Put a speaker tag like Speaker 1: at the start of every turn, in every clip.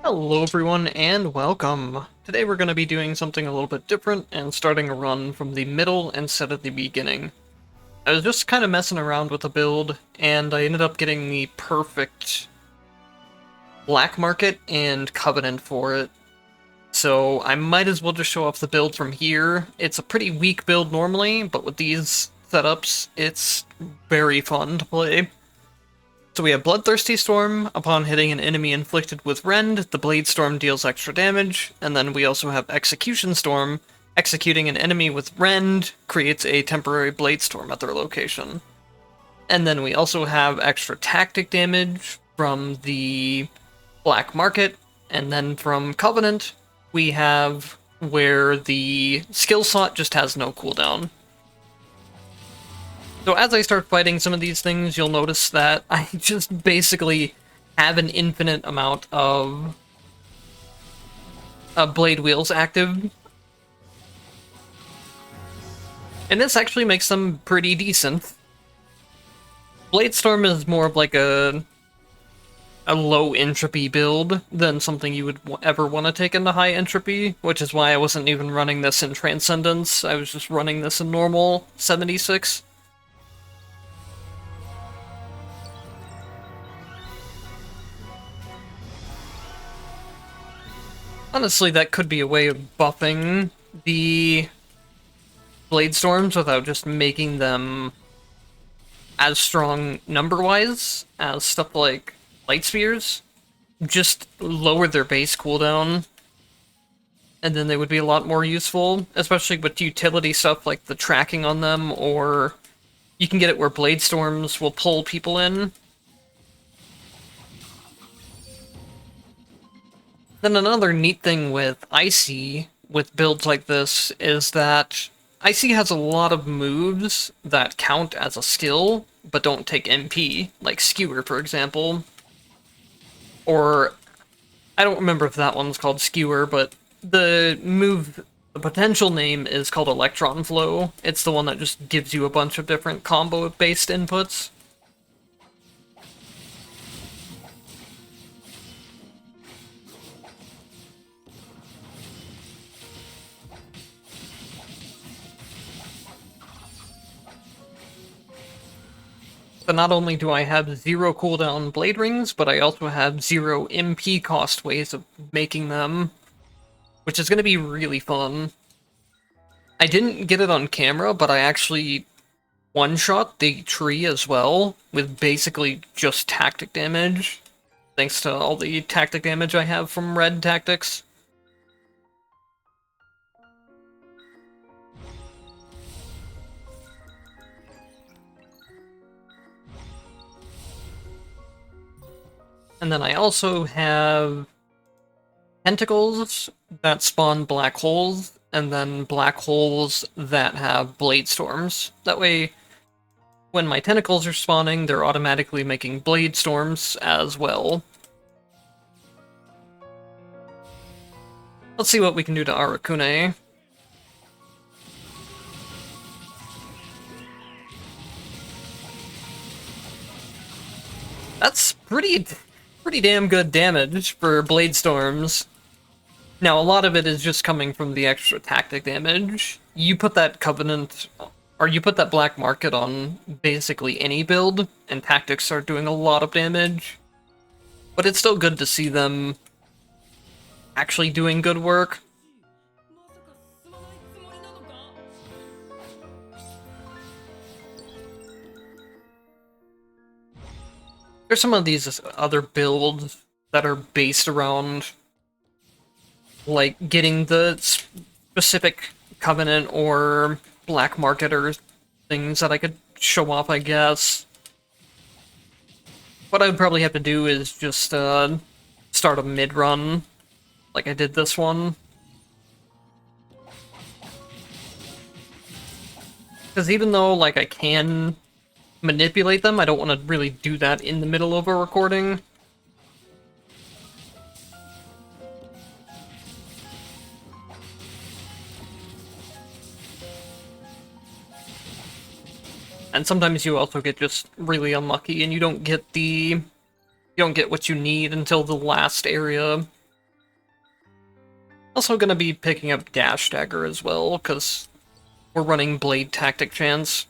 Speaker 1: Hello everyone and welcome! Today we're going to be doing something a little bit different and starting a run from the middle instead of the beginning. I was just kind of messing around with the build and I ended up getting the perfect black market and covenant for it. So I might as well just show off the build from here. It's a pretty weak build normally, but with these setups it's very fun to play. So we have Bloodthirsty Storm. Upon hitting an enemy inflicted with Rend, the Bladestorm deals extra damage, and then we also have Execution Storm. Executing an enemy with Rend creates a temporary Bladestorm at their location. And then we also have extra tactic damage from the Black Market, and then from Covenant, we have where the skill slot just has no cooldown. So as I start fighting some of these things, you'll notice that I just basically have an infinite amount of blade wheels active. And this actually makes them pretty decent. Bladestorm is more of like a low entropy build than something you would ever want to take into high entropy, which is why I wasn't even running this in Transcendence. I was just running this in normal 76. Honestly, that could be a way of buffing the Bladestorms without just making them as strong number-wise as stuff like Light Spears. Just lower their base cooldown, and then they would be a lot more useful, especially with utility stuff like the tracking on them, or you can get it where Bladestorms will pull people in. Then another neat thing with Icy, with builds like this, is that Icy has a lot of moves that count as a skill, but don't take MP, like Skewer, for example. Or, I don't remember if that one's called Skewer, but the potential name is called Electron Flow. It's the one that just gives you a bunch of different combo-based inputs. So not only do I have 0 cooldown blade rings, but I also have 0 MP cost ways of making them, which is going to be really fun. I didn't get it on camera, but I actually one-shot the tree as well, with basically just tactic damage, thanks to all the tactic damage I have from red tactics. And then I also have tentacles that spawn black holes, and then black holes that have Bladestorms. That way, when my tentacles are spawning, they're automatically making Bladestorms as well. Let's see what we can do to Arakune. That's pretty damn good damage for Bladestorms. Now, a lot of it is just coming from the extra tactic damage. You put that Covenant, or you put that Black Market on basically any build, and tactics start doing a lot of damage. But it's still good to see them actually doing good work. There's some of these other builds that are based around, like, getting the specific Covenant or Black Market or things that I could show off, I guess. What I would probably have to do is just start a mid-run, like I did this one. Because even though, like, I can manipulate them, I don't want to really do that in the middle of a recording. And sometimes you also get just really unlucky and you don't get what you need until the last area. Also gonna be picking up Dash Dagger as well, because we're running Blade Tactic Chance.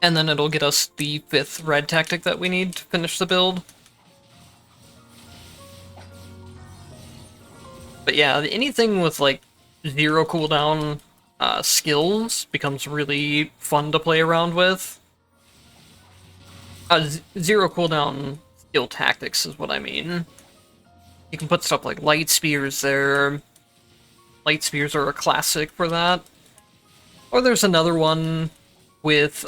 Speaker 1: And then it'll get us the 5th red tactic that we need to finish the build. But yeah, anything with like 0 cooldown skills becomes really fun to play around with. 0 cooldown skill tactics is what I mean. You can put stuff like light spears there. Light spears are a classic for that. Or there's another one with,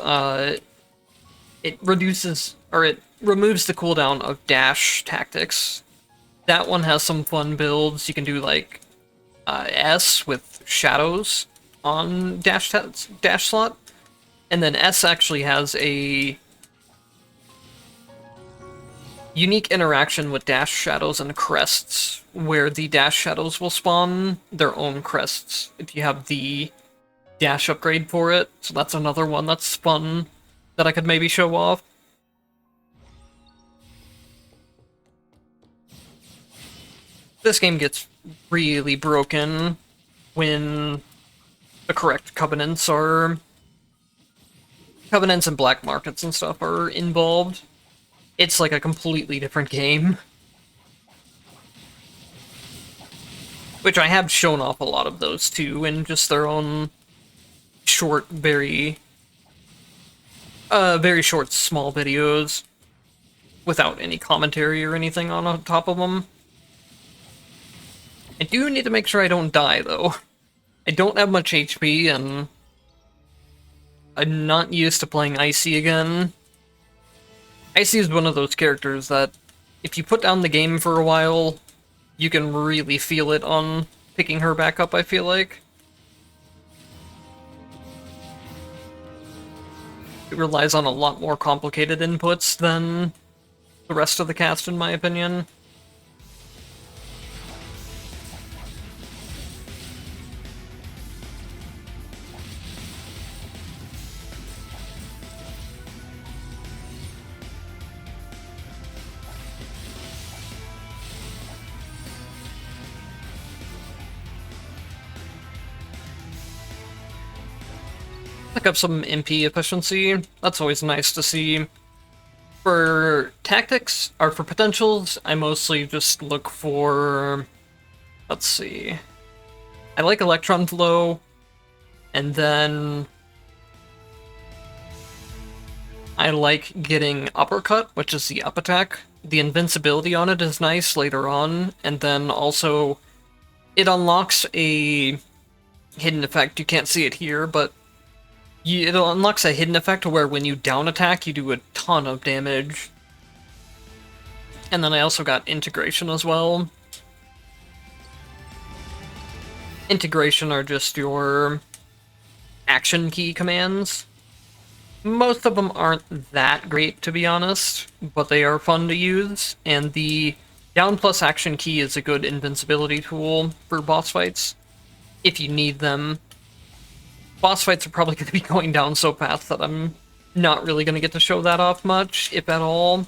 Speaker 1: it reduces, or it removes the cooldown of dash tactics. That one has some fun builds. You can do, like, S with shadows on dash slot. And then S actually has a unique interaction with dash shadows and crests, where the dash shadows will spawn their own crests if you have the dash upgrade for it. So that's another one that's fun that I could maybe show off. This game gets really broken when the correct covenants and black markets and stuff are involved. It's like a completely different game. Which I have shown off a lot of those too, in just their own short, very short, small videos, without any commentary or anything on top of them. I do need to make sure I don't die, though. I don't have much HP, and I'm not used to playing Icy again. Icy is one of those characters that, if you put down the game for a while, you can really feel it on picking her back up, I feel like. It relies on a lot more complicated inputs than the rest of the cast, in my opinion. Pick up some MP efficiency. That's always nice to see. For tactics, or for potentials, I mostly just look for... Let's see. I like Electron Flow, and then I like getting Uppercut, which is the up attack. The invincibility on it is nice later on, and then also it unlocks a hidden effect. You can't see it here, but it unlocks a hidden effect where when you down attack, you do a ton of damage. And then I also got Integration as well. Integration are just your action key commands. Most of them aren't that great, to be honest, but they are fun to use, and the down plus action key is a good invincibility tool for boss fights, if you need them. Boss fights are probably going to be going down so fast that I'm not really going to get to show that off much, if at all.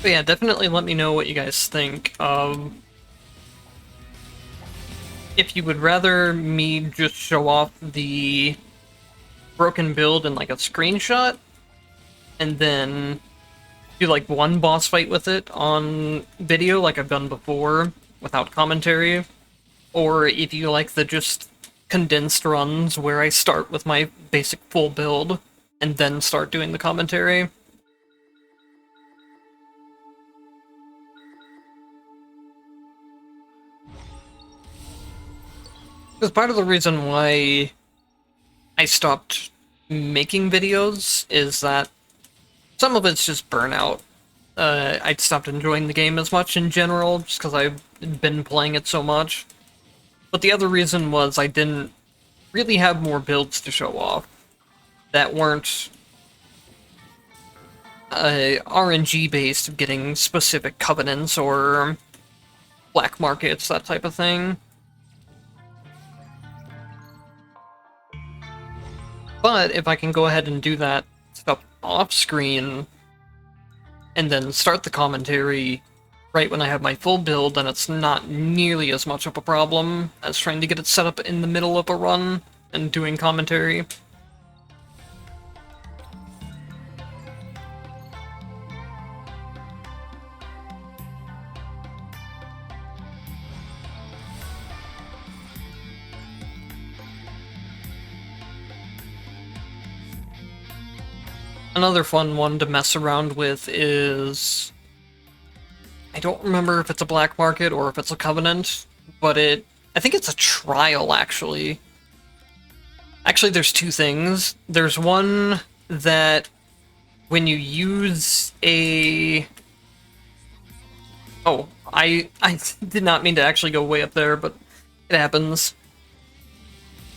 Speaker 1: But yeah, definitely let me know what you guys think. If you would rather me just show off the broken build in like a screenshot, and then do like one boss fight with it on video like I've done before, without commentary, or if you like the just condensed runs where I start with my basic full build, and then start doing the commentary. Because part of the reason why I stopped making videos is that some of it's just burnout. I stopped enjoying the game as much in general, just because I've been playing it so much. But the other reason was I didn't really have more builds to show off that weren't RNG based, of getting specific covenants or black markets, that type of thing. But if I can go ahead and do that stuff off screen and then start the commentary right when I have my full build, then it's not nearly as much of a problem as trying to get it set up in the middle of a run and doing commentary. Another fun one to mess around with is... I don't remember if it's a black market or if it's a covenant, but I think it's a trial, actually. Actually, there's two things. There's one that when you use a... Oh, I did not mean to actually go way up there, but it happens.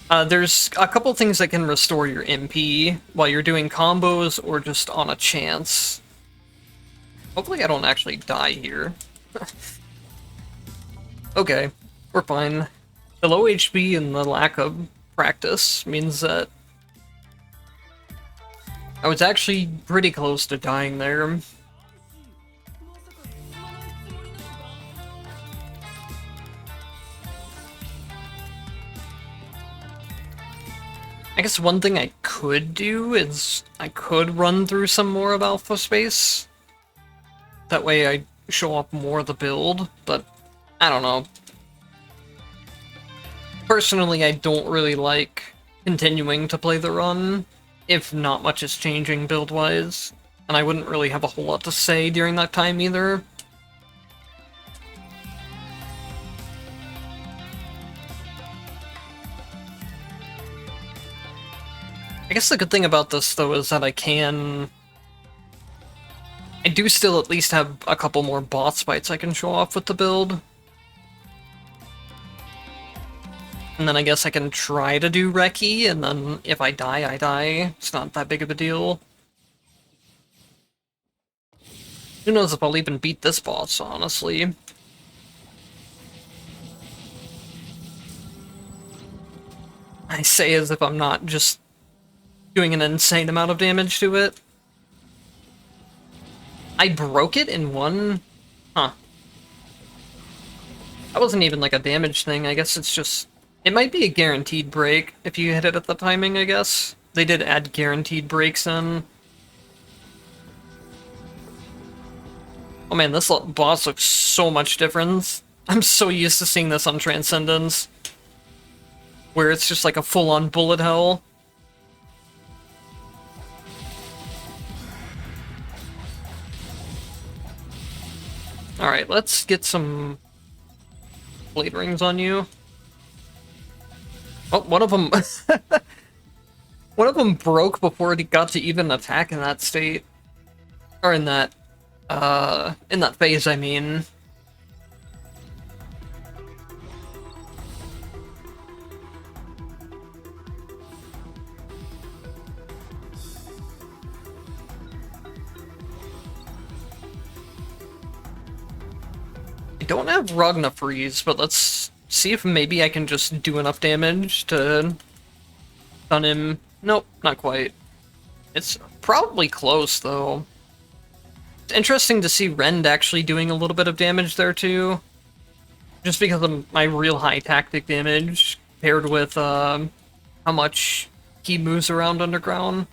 Speaker 1: There's a couple things that can restore your MP while you're doing combos or just on a chance. Hopefully I don't actually die here. Okay, we're fine. The low HP and the lack of practice means that I was actually pretty close to dying there. I guess one thing I could do is I could run through some more of Alpha Space. That way I show off more of the build, but I don't know. Personally, I don't really like continuing to play the run if not much is changing build-wise, and I wouldn't really have a whole lot to say during that time either. I guess the good thing about this, though, is that I do still at least have a couple more boss fights I can show off with the build. And then I guess I can try to do Recce, and then if I die, I die. It's not that big of a deal. Who knows if I'll even beat this boss, honestly. I say as if I'm not just doing an insane amount of damage to it. I broke it in one... Huh. That wasn't even like a damage thing, I guess it's just... It might be a guaranteed break if you hit it at the timing, I guess. They did add guaranteed breaks in. Oh man, this boss looks so much different. I'm so used to seeing this on Transcendence, where it's just like a full-on bullet hell. Alright, let's get some blade rings on you. Oh, one of them... one of them broke before it got to even attack in that state. Or in that phase, I mean. I don't have Ragna Freeze, but let's see if maybe I can just do enough damage to stun him. Nope, not quite. It's probably close, though. It's interesting to see Rend actually doing a little bit of damage there, too. Just because of my real high tactic damage, paired with how much he moves around underground.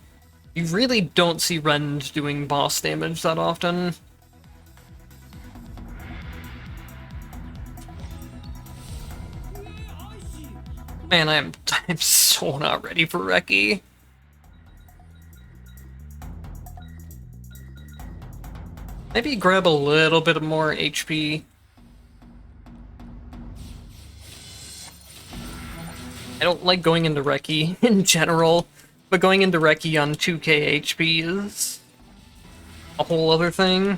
Speaker 1: You really don't see Rend doing boss damage that often. Man, I'm so not ready for Recce. Maybe grab a little bit more HP. I don't like going into Reki in general, but going into Reki on 2k HP is a whole other thing.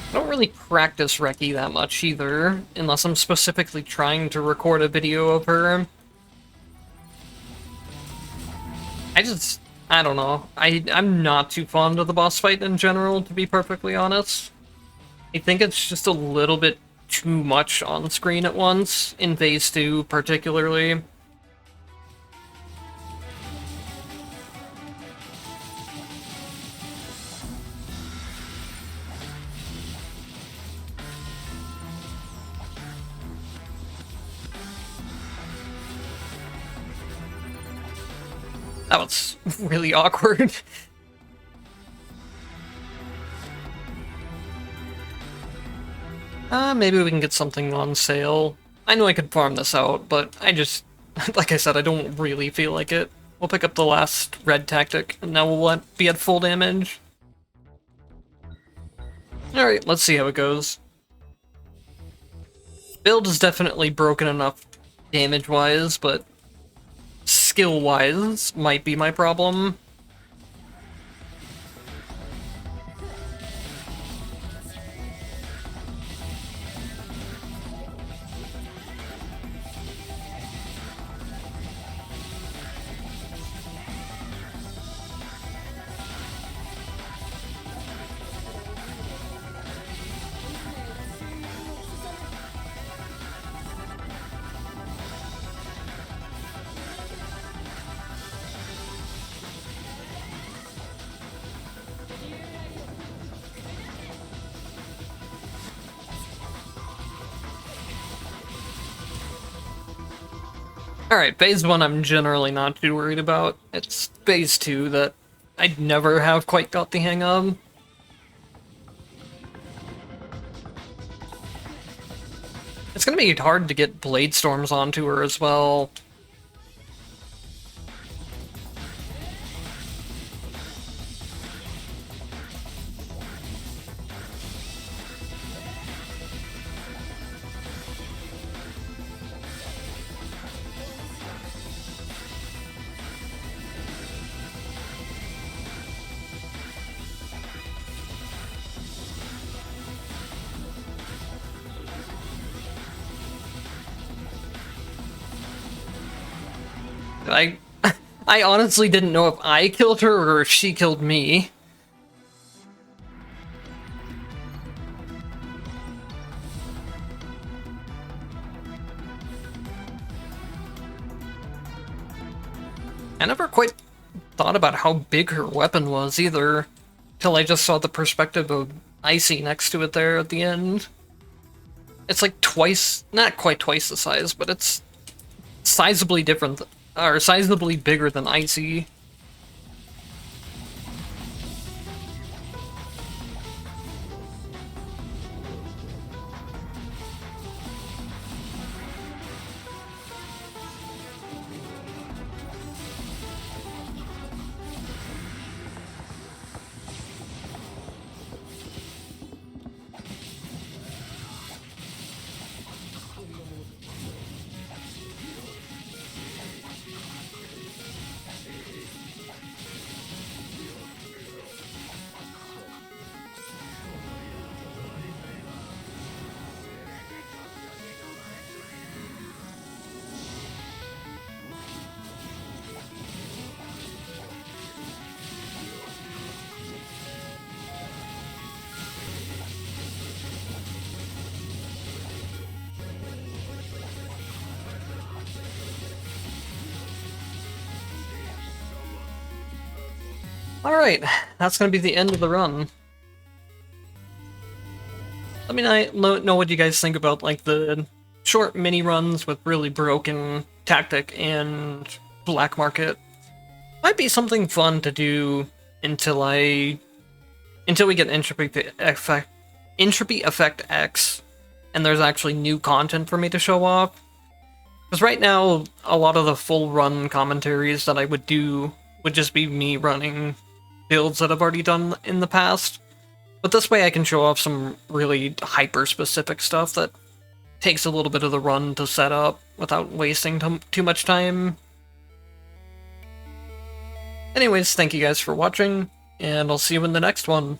Speaker 1: I don't really practice Reki that much either, unless I'm specifically trying to record a video of her. I don't know. I'm not too fond of the boss fight in general, to be perfectly honest. I think it's just a little bit too much on screen at once, in Phase 2 particularly. That was really awkward. Maybe we can get something on sale. I know I could farm this out, but I just, like I said, I don't really feel like it. We'll pick up the last red tactic, and now we'll be at full damage. Alright, let's see how it goes. Build is definitely broken enough damage-wise, but skill-wise might be my problem. Alright, Phase 1 I'm generally not too worried about. It's Phase 2 that I'd never have quite got the hang of. It's gonna be hard to get Bladestorms onto her as well. I honestly didn't know if I killed her or if she killed me. I never quite thought about how big her weapon was either, till I just saw the perspective of Icy next to it there at the end. It's like twice, not quite twice the size, but it's sizably different, or sizably bigger than Icy. Alright, that's gonna be the end of the run. Let me know what you guys think about, like, the short mini runs with really broken tactic and black market. Might be something fun to do until we get Entropy Effect X, and there's actually new content for me to show off. Because right now, a lot of the full run commentaries that I would do would just be me running builds that I've already done in the past. But this way I can show off some really hyper-specific stuff that takes a little bit of the run to set up without wasting too much time. Anyways, thank you guys for watching, and I'll see you in the next one.